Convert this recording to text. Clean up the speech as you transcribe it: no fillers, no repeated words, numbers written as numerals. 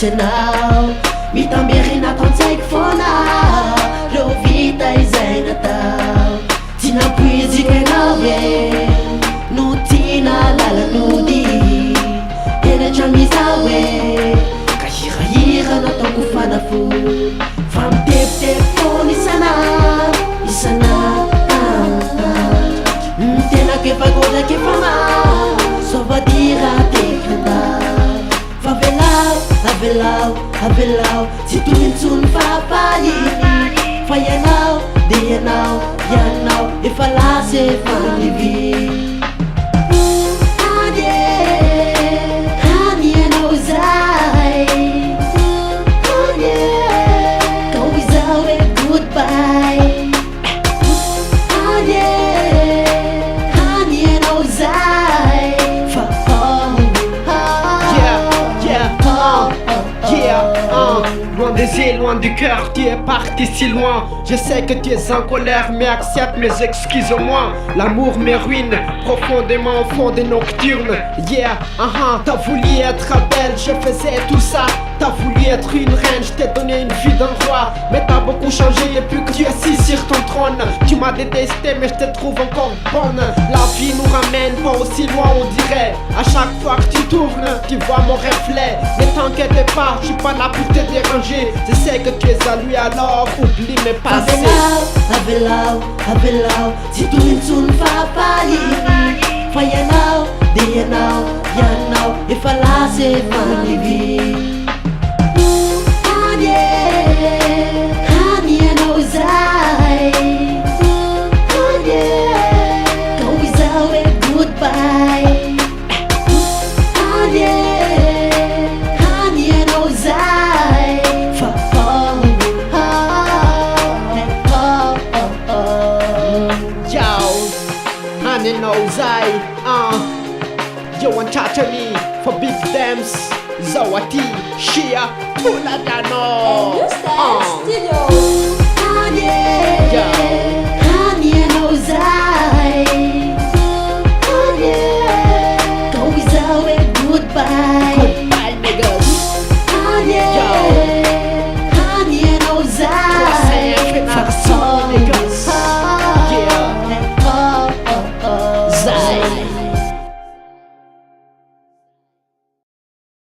misy anao mitamberina ataon-tsaiko foana reo vita izay natao tsy nampoizika ianao e no tiana lalan'ody eny an-tran'izao e ka hirahira nataoko fanafo fa mitepitepy foana isana tenako efa godako efa sovadira tekanda fa avelao tsy toy intsony fapaly fa ianao de ianao efa lasa efa nivy hany ianao zay kau izao e goodbye hany ianao zay fa loin des yeux, loin du cœur, tu es parti si loin. Je sais que tu es en colère, mais accepte mes excuses au moins. L'amour me ruine profondément au fond des nocturnes. Yeah, t'as voulu être belle, je faisais tout ça. T'as voulu être une reine, je t'ai donné une vie d'un roi. Mais t'as beaucoup changé depuis que tu es assis sur ton trône. Tu m'as détesté mais je te trouve encore bonne. La vie nous ramène pas aussi loin on dirait. À chaque fois que tu tournes, tu vois mon reflet. Ne t'inquiète pas, je suis pas là pour te déranger. Je sais que tu es à lui alors oublie mes passés. Avelao tsy toy intsony fapaly fa ianao de ianao efa lasa efa nivy hany ianao zay kau izao e goodbye hany ianao zay fa honey knows you want to me for big dams Zawati Shia Pulagano And you stand still.